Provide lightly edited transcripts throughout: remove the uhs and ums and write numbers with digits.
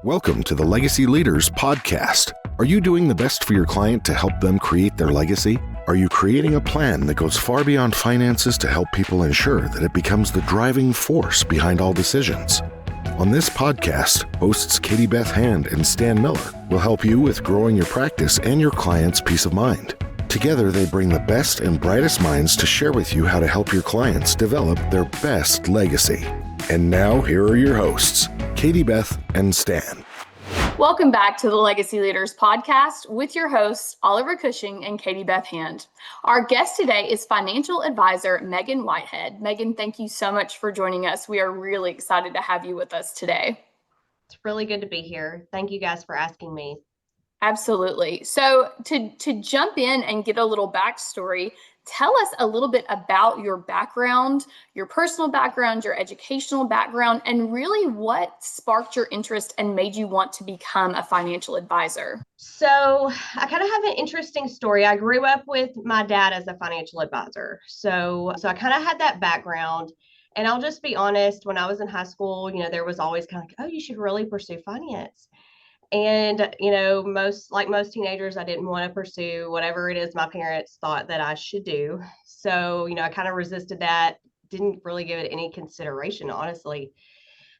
Welcome to the Legacy Leaders Podcast. Are you doing the best for your client to help them create their legacy? Are you creating a plan that goes far beyond finances to help people ensure that it becomes the driving force behind all decisions? On this podcast, hosts Katie Beth Hand and Stan Miller will help you with growing your practice and your clients' peace of mind. Together, they bring the best and brightest minds to share with you how to help your clients develop their best legacy. And now, here are your hosts, Katie Beth and Stan. Welcome back to the Legacy Leaders Podcast with your hosts, Oliver Cushing and Katie Beth Hand. Our guest today is financial advisor Megan Whitehead. Megan, thank you so much for joining us. We are really excited to have you with us today. It's really good to be here. Thank you guys for asking me. Absolutely. So to jump in and get a little backstory, tell us a little bit about your background, your personal background, your educational background, and really what sparked your interest and made you want to become a financial advisor. So I kind of have an interesting story. I grew up with my dad as a financial advisor. So I kind of had that background. And I'll just be honest, when I was in high school, there was always kind of like, oh, you should really pursue finance. And, most teenagers, I didn't want to pursue whatever it is my parents thought that I should do. So, I kind of resisted that, didn't really give it any consideration, honestly,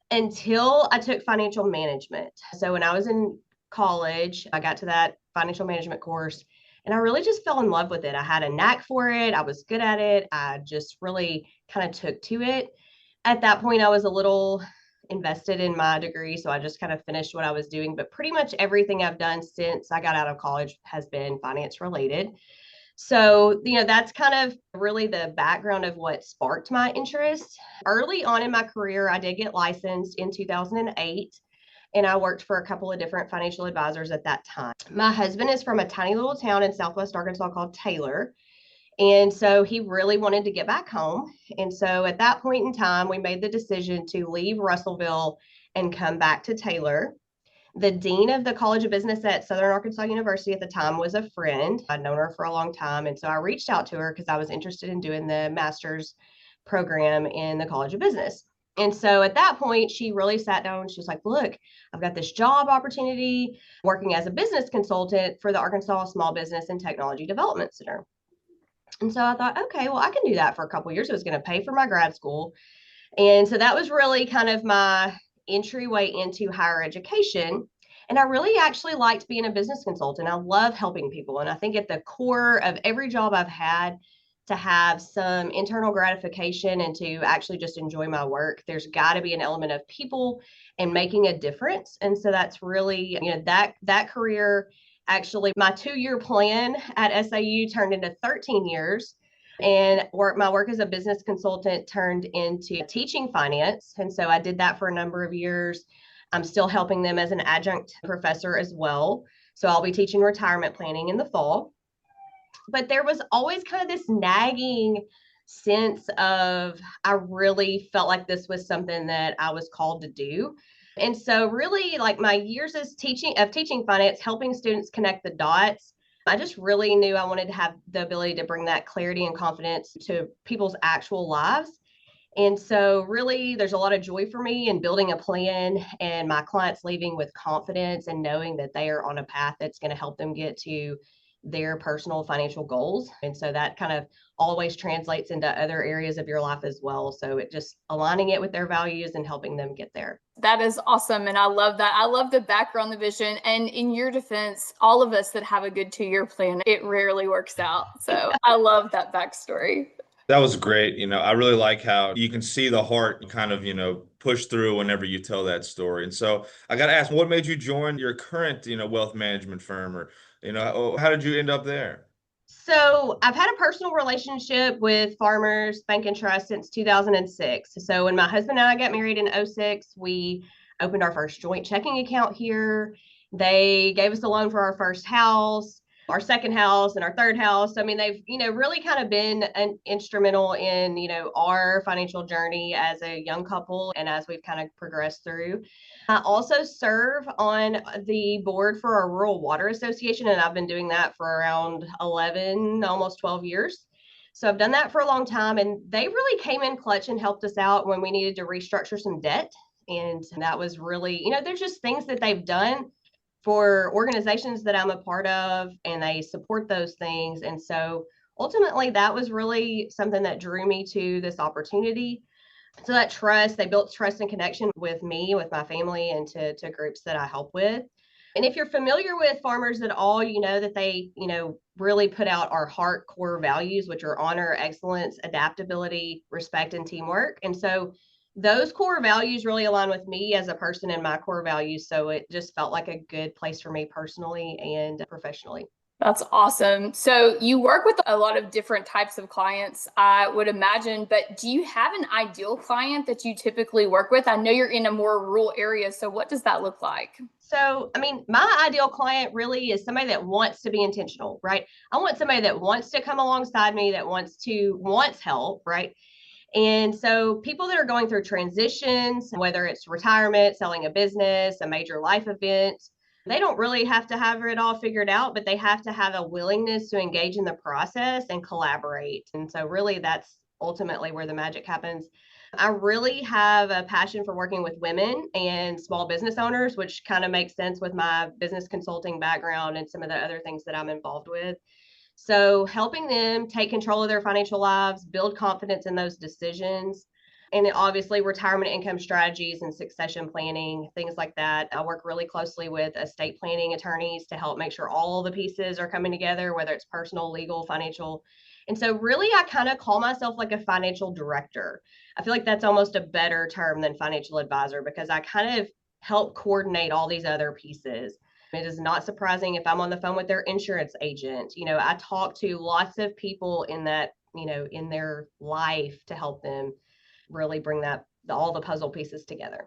until I took financial management. So when I was in college, I got to that financial management course and I really just fell in love with it. I had a knack for it. I was good at it. I just really kind of took to it. At that point, I was a little invested in my degree. So I just kind of finished what I was doing, but pretty much everything I've done since I got out of college has been finance related. So, that's kind of really the background of what sparked my interest. Early on in my career, I did get licensed in 2008, and I worked for a couple of different financial advisors at that time. My husband is from a tiny little town in Southwest Arkansas called Taylor. And so he really wanted to get back home. And so at that point in time, we made the decision to leave Russellville and come back to Taylor. The dean of the College of Business at Southern Arkansas University at the time was a friend. I'd known her for a long time. And so I reached out to her because I was interested in doing the master's program in the College of Business. And so at that point, she really sat down and she was like, look, I've got this job opportunity working as a business consultant for the Arkansas Small Business and Technology Development Center. And so I thought, okay, well, I can do that for a couple of years. It was going to pay for my grad school. And so that was really kind of my entryway into higher education. And I really actually liked being a business consultant. I love helping people. And I think at the core of every job I've had, to have some internal gratification and to actually just enjoy my work, there's got to be an element of people and making a difference. And so that's really, that career. Actually, my 2-year plan at SAU turned into 13 years, and my work as a business consultant turned into teaching finance. And so I did that for a number of years. I'm still helping them as an adjunct professor as well. So I'll be teaching retirement planning in the fall. But there was always kind of this nagging sense of I really felt like this was something that I was called to do. And so really like my years as teaching finance, helping students connect the dots, I just really knew I wanted to have the ability to bring that clarity and confidence to people's actual lives. And so really there's a lot of joy for me in building a plan and my clients leaving with confidence and knowing that they are on a path that's going to help them get to their personal financial goals. And so that kind of always translates into other areas of your life as well. So it just aligning it with their values and helping them get there. That is awesome. And I love that. I love the background, the vision. And in your defense, all of us that have a good 2-year plan, it rarely works out. So I love that backstory. That was great. I really like how you can see the heart kind of, push through whenever you tell that story. And so I got to ask, what made you join your current, wealth management firm, or, how did you end up there? So I've had a personal relationship with Farmers Bank and Trust since 2006. So when my husband and I got married in 2006, we opened our first joint checking account here. They gave us a loan for our first house, our second house, and our third house. I mean, they've, really kind of been instrumental in, our financial journey as a young couple and as we've kind of progressed through. I also serve on the board for our Rural Water Association, and I've been doing that for around 11, almost 12 years. So I've done that for a long time, and they really came in clutch and helped us out when we needed to restructure some debt. And that was really, there's just things that they've done for organizations that I'm a part of, and they support those things. And so ultimately, that was really something that drew me to this opportunity. So that trust, they built trust and connection with me, with my family, and to groups that I help with. And if you're familiar with Farmers at all, you know that they, really put out our heart core values, which are honor, excellence, adaptability, respect, and teamwork. And so those core values really align with me as a person and my core values. So it just felt like a good place for me personally and professionally. That's awesome. So you work with a lot of different types of clients, I would imagine, but do you have an ideal client that you typically work with? I know you're in a more rural area, so what does that look like? So, my ideal client really is somebody that wants to be intentional, right? I want somebody that wants to come alongside me, that wants help, right? And so people that are going through transitions, whether it's retirement, selling a business, a major life event, they don't really have to have it all figured out, but they have to have a willingness to engage in the process and collaborate. And so really that's ultimately where the magic happens. I really have a passion for working with women and small business owners, which kind of makes sense with my business consulting background and some of the other things that I'm involved with. So helping them take control of their financial lives, build confidence in those decisions, and then obviously retirement income strategies and succession planning, things like that. I work really closely with estate planning attorneys to help make sure all the pieces are coming together, whether it's personal, legal, financial. And so really I kind of call myself like a financial director. I feel like that's almost a better term than financial advisor because I kind of help coordinate all these other pieces. It is not surprising if I'm on the phone with their insurance agent. I talk to lots of people in that, in their life to help them really bring all the puzzle pieces together.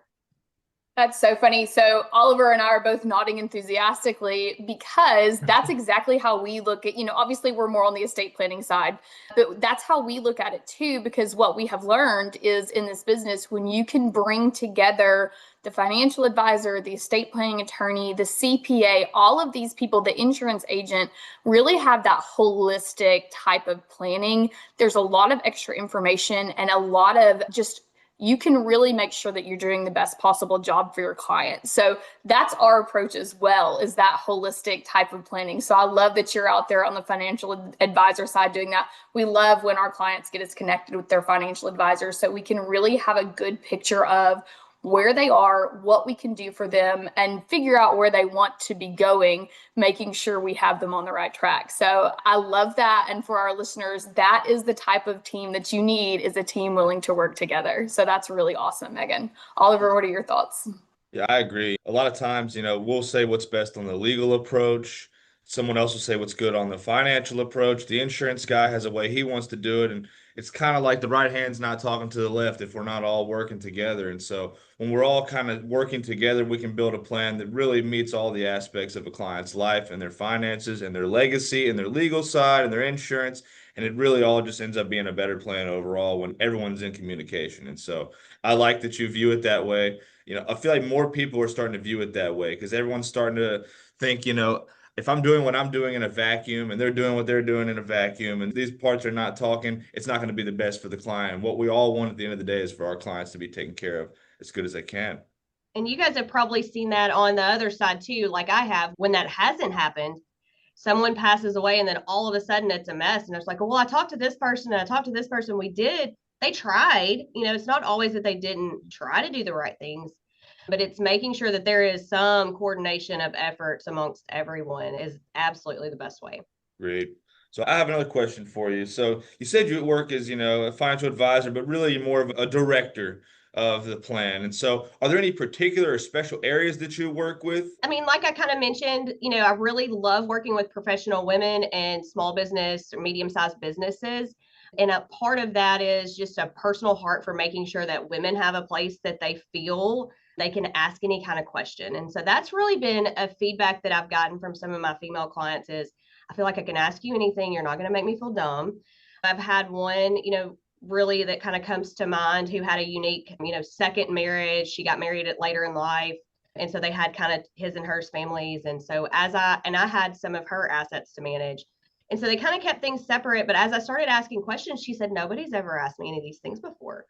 That's so funny. So Oliver and I are both nodding enthusiastically because that's exactly how we look at, obviously we're more on the estate planning side, but that's how we look at it too, because what we have learned is in this business, when you can bring together the financial advisor, the estate planning attorney, the CPA, all of these people, the insurance agent, really have that holistic type of planning. There's a lot of extra information and a lot of just you can really make sure that you're doing the best possible job for your client. So that's our approach as well, is that holistic type of planning. So I love that you're out there on the financial advisor side doing that. We love when our clients get us connected with their financial advisor so we can really have a good picture of where they are, what we can do for them, and figure out where they want to be going, making sure we have them on the right track. So I love that. And for our listeners, that is the type of team that you need, is a team willing to work together. So that's really awesome, Megan. Oliver, what are your thoughts? Yeah, I agree. A lot of times, we'll say what's best on the legal approach. Someone else will say what's good on the financial approach. The insurance guy has a way he wants to do it. And it's kind of like the right hand's not talking to the left if we're not all working together. And so when we're all kind of working together, we can build a plan that really meets all the aspects of a client's life and their finances and their legacy and their legal side and their insurance. And it really all just ends up being a better plan overall when everyone's in communication. And so I like that you view it that way. I feel like more people are starting to view it that way because everyone's starting to think, if I'm doing what I'm doing in a vacuum and they're doing what they're doing in a vacuum and these parts are not talking, it's not going to be the best for the client. What we all want at the end of the day is for our clients to be taken care of as good as they can. And you guys have probably seen that on the other side too, like I have. When that hasn't happened, someone passes away and then all of a sudden it's a mess. And it's like, well, I talked to this person and I talked to this person. They tried. It's not always that they didn't try to do the right things, but it's making sure that there is some coordination of efforts amongst everyone is absolutely the best way. Great. So I have another question for you. So you said you work as, a financial advisor, but really you're more of a director of the plan. And so are there any particular or special areas that you work with? Like I kind of mentioned, I really love working with professional women and small business or medium-sized businesses. And a part of that is just a personal heart for making sure that women have a place that they feel they can ask any kind of question. And so that's really been a feedback that I've gotten from some of my female clients is I feel like I can ask you anything. You're not going to make me feel dumb. I've had one, really that kind of comes to mind who had a unique, second marriage. She got married later in life. And so they had kind of his and hers families. And so I had some of her assets to manage. And so they kind of kept things separate. But as I started asking questions, she said, nobody's ever asked me any of these things before.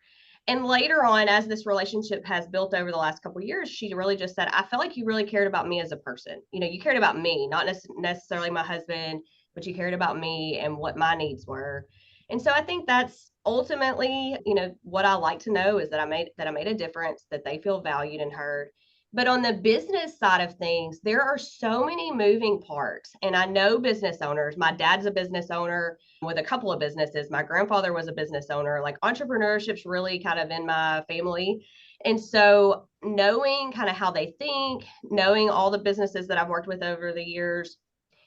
And later on, as this relationship has built over the last couple of years, she really just said, I felt like you really cared about me as a person. You cared about me, not necessarily my husband, but you cared about me and what my needs were. And so I think that's ultimately, what I like to know is that I made a difference, that they feel valued and heard. But on the business side of things, there are so many moving parts. And I know business owners. My dad's a business owner with a couple of businesses. My grandfather was a business owner. Like, entrepreneurship's really kind of in my family. And so knowing kind of how they think, knowing all the businesses that I've worked with over the years,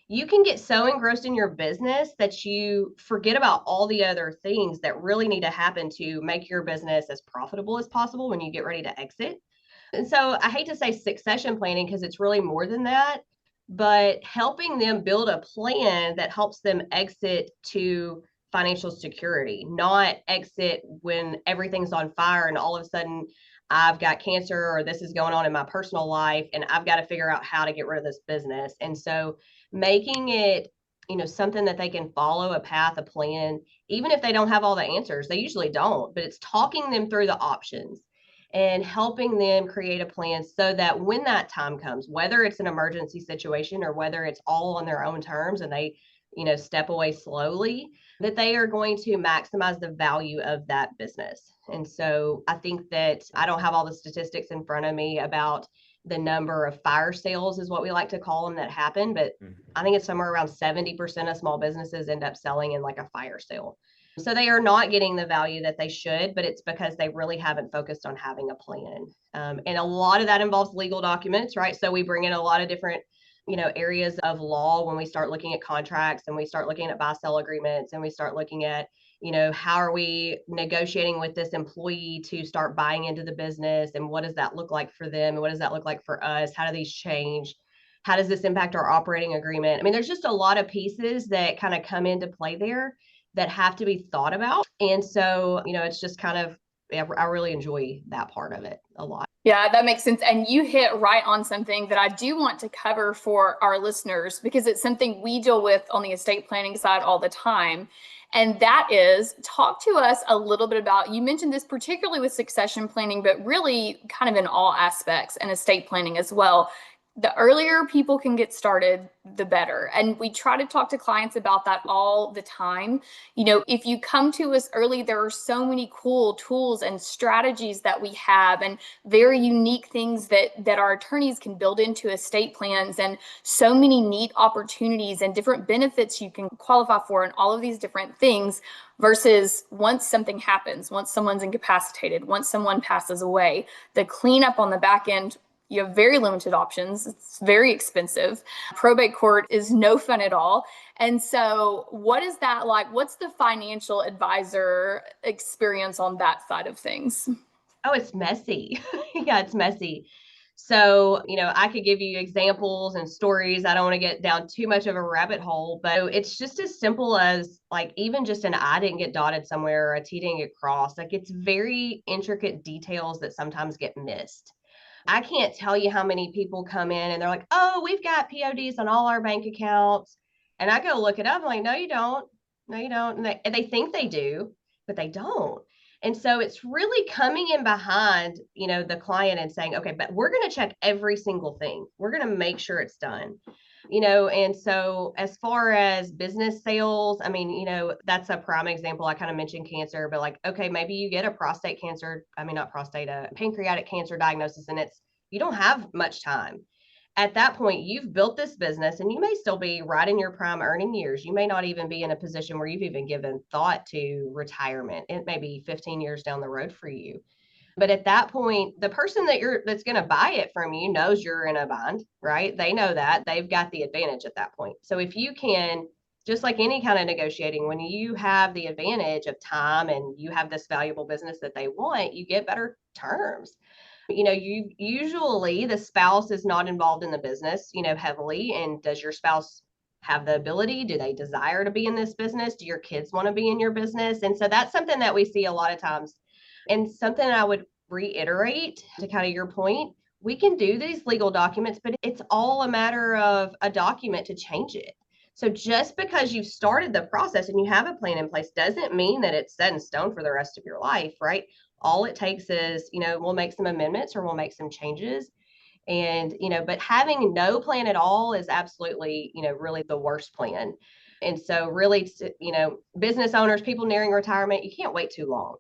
you can get so engrossed in your business that you forget about all the other things that really need to happen to make your business as profitable as possible when you get ready to exit. And so I hate to say succession planning because it's really more than that, but helping them build a plan that helps them exit to financial security, not exit when everything's on fire and all of a sudden I've got cancer or this is going on in my personal life and I've got to figure out how to get rid of this business. And so making it, something that they can follow, a path, a plan, even if they don't have all the answers, they usually don't, but it's talking them through the options and helping them create a plan so that when that time comes, whether it's an emergency situation or whether it's all on their own terms and they, step away slowly, that they are going to maximize the value of that business. And so I think that I don't have all the statistics in front of me about the number of fire sales is what we like to call them that happen. But I think it's somewhere around 70% of small businesses end up selling in like a fire sale. So they are not getting the value that they should, but it's because they really haven't focused on having a plan. And a lot of that involves legal documents, right? So we bring in a lot of different, areas of law when we start looking at contracts and we start looking at buy-sell agreements and we start looking at, how are we negotiating with this employee to start buying into the business, and what does that look like for them? And what does that look like for us? How do these change? How does this impact our operating agreement? I mean, there's just a lot of pieces that kind of come into play there that have to be thought about. And so, it's just kind of, I really enjoy that part of it a lot. Yeah, that makes sense. And you hit right on something that I do want to cover for our listeners, because it's something we deal with on the estate planning side all the time. And that is, talk to us a little bit about, you mentioned this particularly with succession planning, but really kind of in all aspects and estate planning as well. The earlier people can get started, the better. And we try to talk to clients about that all the time. If you come to us early, there are so many cool tools and strategies that we have, and very unique things that our attorneys can build into estate plans, and so many neat opportunities and different benefits you can qualify for, and all of these different things. Versus once something happens, once someone's incapacitated, once someone passes away, the cleanup on the back end, you have very limited options. It's very expensive. Probate court is no fun at all. And so what is that like? What's the financial advisor experience on that side of things? Oh, it's messy. Yeah, it's messy. So, I could give you examples and stories. I don't want to get down too much of a rabbit hole, but it's just as simple as like even just an I didn't get dotted somewhere or a T didn't get crossed. Like, it's very intricate details that sometimes get missed. I can't tell you how many people come in and they're like, oh, we've got PODs on all our bank accounts. And I go look it up. I'm like, no, you don't. No, you don't. And they think they do, but they don't. And so it's really coming in behind, the client and saying, okay, but we're going to check every single thing. We're going to make sure it's done. And so as far as business sales, I mean, that's a prime example. I kind of mentioned cancer, but like, okay, maybe you get a pancreatic cancer diagnosis, and you don't have much time. At that point, you've built this business and you may still be right in your prime earning years. You may not even be in a position where you've even given thought to retirement. It may be 15 years down the road for you. But at that point, the person that's going to buy it from you knows you're in a bind, right? They know that. They've got the advantage at that point. So if you can, just like any kind of negotiating, when you have the advantage of time and you have this valuable business that they want, you get better terms. You usually, the spouse is not involved in the business, heavily. And does your spouse have the ability? Do they desire to be in this business? Do your kids want to be in your business? And so that's something that we see a lot of times. And something I would reiterate to kind of your point, we can do these legal documents, but it's all a matter of a document to change it. So just because you've started the process and you have a plan in place doesn't mean that it's set in stone for the rest of your life, right? All it takes is, we'll make some amendments or we'll make some changes. And, but having no plan at all is absolutely, really the worst plan. And so really, business owners, people nearing retirement, you can't wait too long,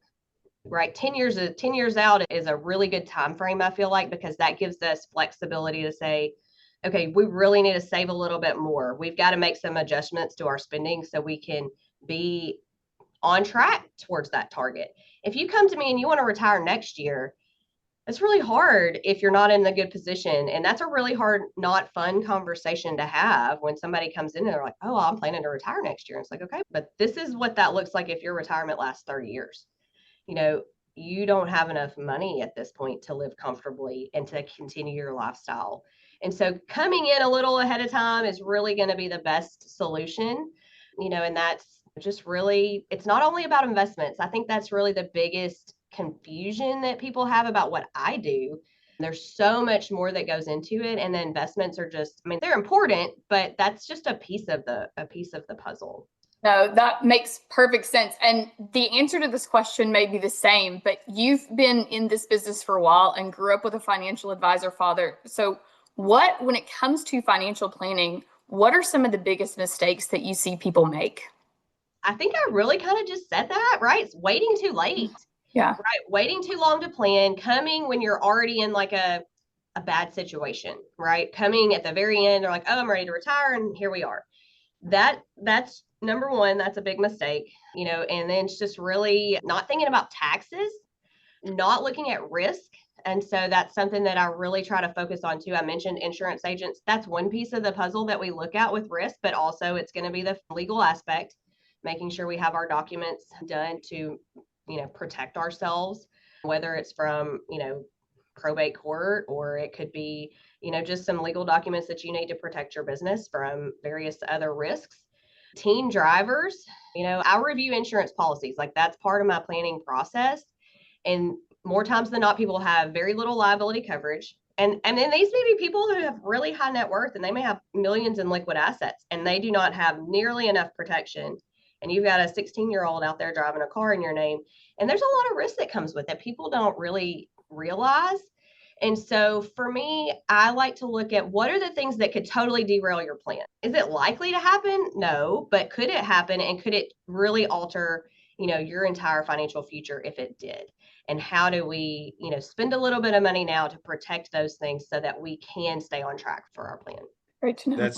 right? 10 years out is a really good time frame, I feel like, because that gives us flexibility to say, okay, we really need to save a little bit more. We've got to make some adjustments to our spending so we can be on track towards that target. If you come to me and you want to retire next year, it's really hard if you're not in a good position. And that's a really hard, not fun conversation to have when somebody comes in and they're like, oh, I'm planning to retire next year. And it's like, okay, but this is what that looks like if your retirement lasts 30 years. You don't have enough money at this point to live comfortably and to continue your lifestyle. And so coming in a little ahead of time is really going to be the best solution, and that's just really, it's not only about investments. I think that's really the biggest confusion that people have about what I do. There's so much more that goes into it. And the investments are just, they're important, but that's just a piece of the puzzle. No, that makes perfect sense. And the answer to this question may be the same, but you've been in this business for a while and grew up with a financial advisor father. So when it comes to financial planning, what are some of the biggest mistakes that you see people make? I think I really kind of just said that, right? It's waiting too late. Yeah. Right. Waiting too long to plan, coming when you're already in like a bad situation, right? Coming at the very end, they're like, oh, I'm ready to retire. And here we are. That's number one. That's a big mistake, and then it's just really not thinking about taxes, not looking at risk. And so that's something that I really try to focus on too. I mentioned insurance agents. That's one piece of the puzzle that we look at with risk, but also it's going to be the legal aspect, making sure we have our documents done to, protect ourselves, whether it's from, probate court, or it could be, just some legal documents that you need to protect your business from various other risks. Teen drivers, I review insurance policies. Like that's part of my planning process. And more times than not, people have very little liability coverage. And then these may be people who have really high net worth and they may have millions in liquid assets and they do not have nearly enough protection. And you've got a 16-year-old out there driving a car in your name. And there's a lot of risk that comes with it. People don't really realize. And so for me, I like to look at what are the things that could totally derail your plan. Is it likely to happen? No, but could it happen? And could it really alter, your entire financial future if it did? And how do we, spend a little bit of money now to protect those things so that we can stay on track for our plan? Great to know.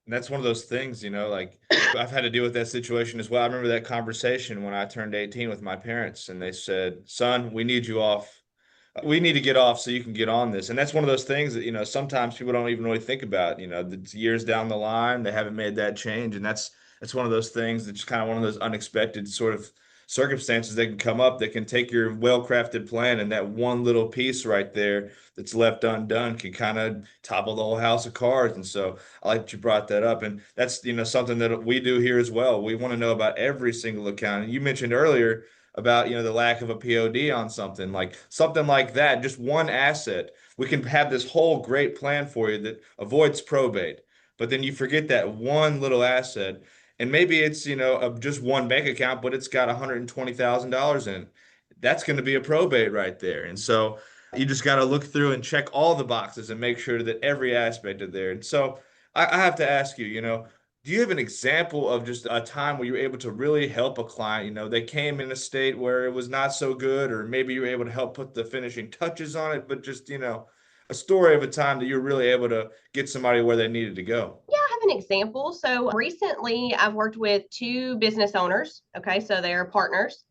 That's one of those things, like I've had to deal with that situation as well. I remember that conversation when I turned 18 with my parents and they said, son, we need you off. We need to get off so you can get on this. And that's one of those things that, sometimes people don't even really think about, the years down the line, they haven't made that change. And that's one of those things that's kind of one of those unexpected sort of circumstances that can come up that can take your well-crafted plan and that one little piece right there that's left undone can kind of topple the whole house of cards. And so I like that you brought that up. And that's, something that we do here as well. We want to know about every single account. And you mentioned earlier about, the lack of a POD on something like that, just one asset. We can have this whole great plan for you that avoids probate, but then you forget that one little asset. And maybe it's, just one bank account, but it's got $120,000 in it. That's going to be a probate right there. And so you just got to look through and check all the boxes and make sure that every aspect is there. And so I have to ask you, do you have an example of just a time where you were able to really help a client? They came in a state where it was not so good, or maybe you were able to help put the finishing touches on it, but just, a story of a time that you were really able to get somebody where they needed to go. Yeah, I have an example. So recently I've worked with two business owners. Okay. So they're partners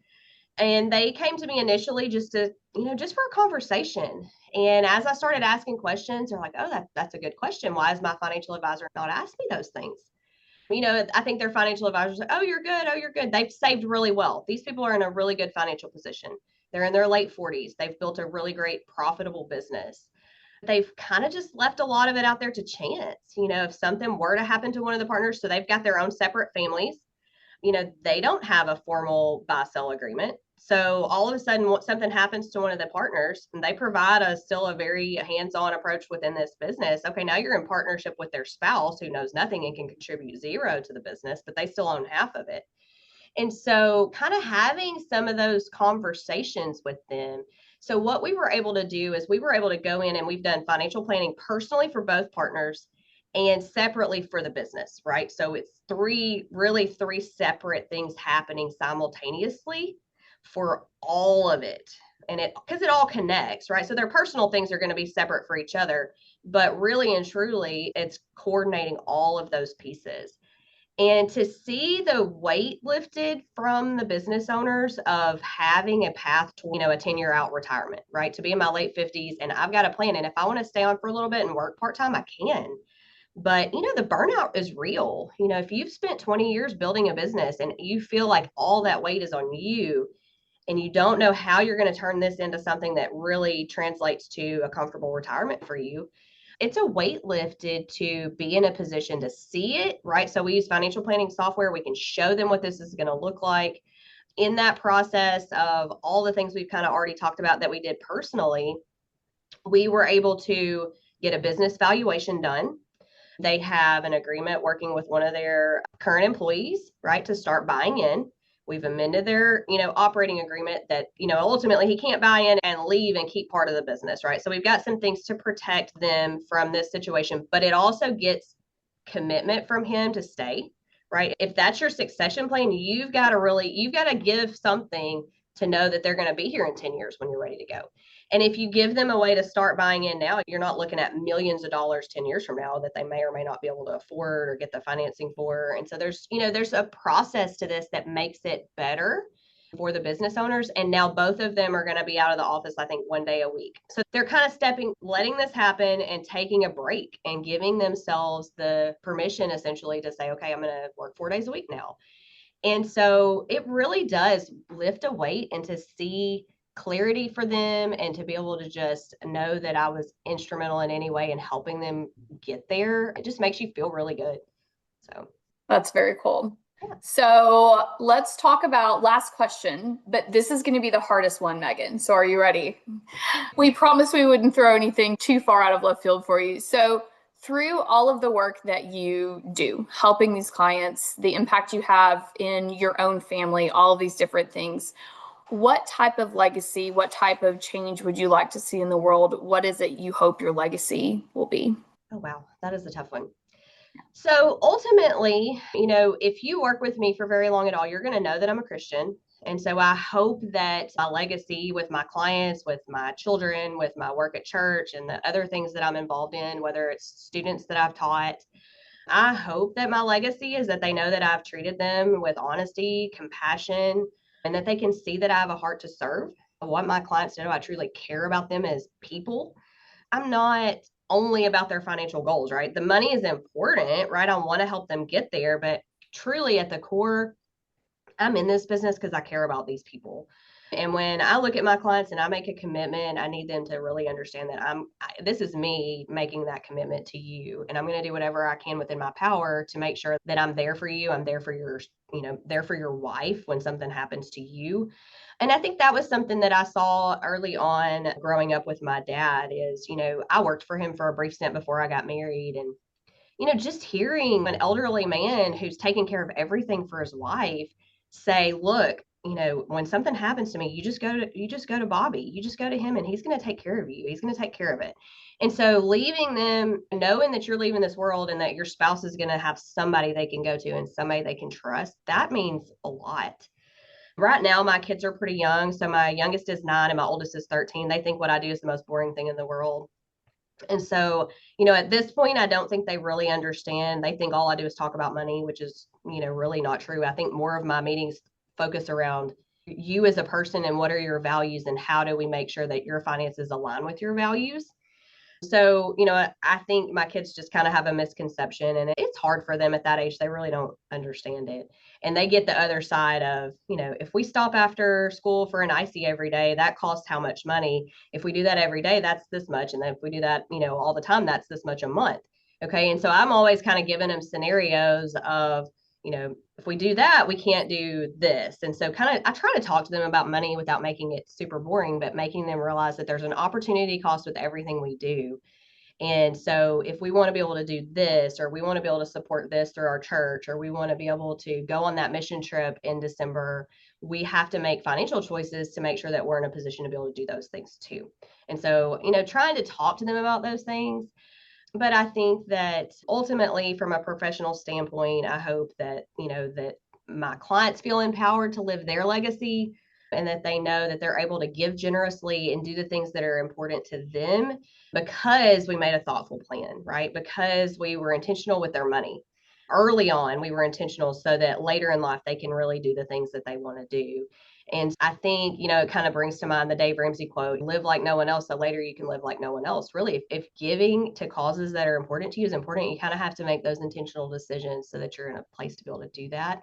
and they came to me initially just to, just for a conversation. And as I started asking questions, they're like, oh, that's a good question. Why has my financial advisor not asked me those things? I think their financial advisors are, oh, you're good. Oh, you're good. They've saved really well. These people are in a really good financial position. They're in their late 40s. They've built a really great, profitable business. They've kind of just left a lot of it out there to chance, if something were to happen to one of the partners. So they've got their own separate families. They don't have a formal buy-sell agreement. So all of a sudden, something happens to one of the partners and they provide still a very hands-on approach within this business. Okay, now you're in partnership with their spouse who knows nothing and can contribute zero to the business, but they still own half of it. And so kind of having some of those conversations with them. So what we were able to do is we were able to go in and we've done financial planning personally for both partners and separately for the business, right? So it's really three separate things happening simultaneously for all of it. And because it all connects, right? So their personal things are going to be separate for each other, but really and truly, it's coordinating all of those pieces. And to see the weight lifted from the business owners of having a path to, a 10-year out retirement, right? To be in my late 50s and I've got a plan. And if I want to stay on for a little bit and work part-time, I can. But, the burnout is real. If you've spent 20 years building a business and you feel like all that weight is on you and you don't know how you're going to turn this into something that really translates to a comfortable retirement for you, it's a weight lifted to be in a position to see it, right? So we use financial planning software. We can show them what this is going to look like. In that process of all the things we've kind of already talked about that we did personally, we were able to get a business valuation done. They have an agreement working with one of their current employees, right, to start buying in. We've amended their, operating agreement that, ultimately he can't buy in and leave and keep part of the business, right? So we've got some things to protect them from this situation, but it also gets commitment from him to stay, right? If that's your succession plan, you've got to give something to know that they're going to be here in 10 years when you're ready to go. And if you give them a way to start buying in now, you're not looking at millions of dollars 10 years from now that they may or may not be able to afford or get the financing for. And so there's a process to this that makes it better for the business owners. And now both of them are going to be out of the office, I think, one day a week. So they're kind of letting this happen and taking a break and giving themselves the permission essentially to say, okay, I'm going to work 4 days a week now. And so it really does lift a weight and to see clarity for them and to be able to just know that I was instrumental in any way in helping them get there. It just makes you feel really good. So that's very cool. So let's talk about last question, but this is going to be the hardest one, Megan. So are you ready? We promised we wouldn't throw anything too far out of left field for you. So through all of the work that you do, helping these clients, the impact you have in your own family, all of these different things, what type of legacy, what type of change would you like to see in the world? What is it you hope your legacy will be? Oh, wow. That is a tough one. So ultimately, if you work with me for very long at all, you're going to know that I'm a Christian. And so I hope that my legacy with my clients, with my children, with my work at church and the other things that I'm involved in, whether it's students that I've taught, I hope that my legacy is that they know that I've treated them with honesty, compassion, and that they can see that I have a heart to serve. I want my clients to know I truly care about them as people. I'm not only about their financial goals, right? The money is important, right? I want to help them get there, but truly at the core, I'm in this business because I care about these people. And when I look at my clients and I make a commitment, I need them to really understand that this is me making that commitment to you. And I'm going to do whatever I can within my power to make sure that I'm there for you. I'm there for there for your wife when something happens to you. And I think that was something that I saw early on growing up with my dad is, I worked for him for a brief stint before I got married. And, just hearing an elderly man who's taking care of everything for his wife say, look, when something happens to me, you just go to Bobby, you just go to him and he's going to take care of you. He's going to take care of it. And so leaving them, knowing that you're leaving this world and that your spouse is going to have somebody they can go to and somebody they can trust, that means a lot. Right now, my kids are pretty young. So my youngest is 9 and my oldest is 13. They think what I do is the most boring thing in the world. And so, at this point, I don't think they really understand. They think all I do is talk about money, which is, really not true. I think more of my meetings focus around you as a person and what are your values and how do we make sure that your finances align with your values. So, I think my kids just kind of have a misconception and it's hard for them at that age. They really don't understand it. And they get the other side of, if we stop after school for an icy every day, that costs how much money? If we do that every day, that's this much. And then if we do that, all the time, that's this much a month. Okay. And so I'm always kind of giving them scenarios of, if we do that, we can't do this. And so I try to talk to them about money without making it super boring, but making them realize that there's an opportunity cost with everything we do. And so if we want to be able to do this, or we want to be able to support this through our church, or we want to be able to go on that mission trip in December, we have to make financial choices to make sure that we're in a position to be able to do those things too. And so, trying to talk to them about those things. But I think that ultimately, from a professional standpoint, I hope that, that my clients feel empowered to live their legacy, and that they know that they're able to give generously and do the things that are important to them because we made a thoughtful plan, right? Because we were intentional with their money. Early on, we were intentional so that later in life, they can really do the things that they want to do. And I think, it kind of brings to mind the Dave Ramsey quote, live like no one else, so later you can live like no one else. Really, if giving to causes that are important to you is important, you kind of have to make those intentional decisions so that you're in a place to be able to do that.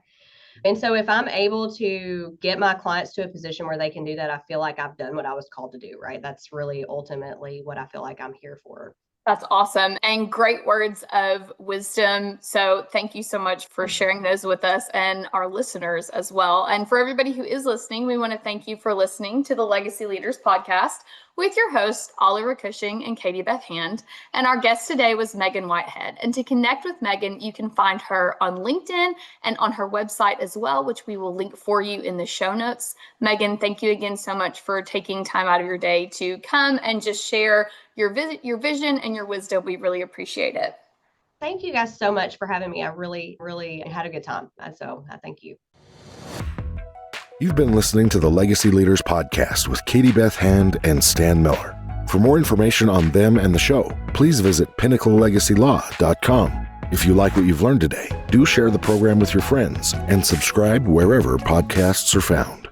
And so if I'm able to get my clients to a position where they can do that, I feel like I've done what I was called to do, right? That's really ultimately what I feel like I'm here for. That's awesome, and great words of wisdom. So thank you so much for sharing those with us and our listeners as well. And for everybody who is listening, we want to thank you for listening to the Legacy Leaders podcast with your hosts, Oliver Cushing and Katie Beth Hand. And our guest today was Megan Whitehead. And to connect with Megan, you can find her on LinkedIn and on her website as well, which we will link for you in the show notes. Megan, thank you again so much for taking time out of your day to come and just share your vision and your wisdom. We really appreciate it. Thank you guys so much for having me. I really, really had a good time. So I thank you. You've been listening to the Legacy Leaders podcast with Katie Beth Hand and Stan Miller. For more information on them and the show, please visit pinnaclelegacylaw.com. If you like what you've learned today, do share the program with your friends and subscribe wherever podcasts are found.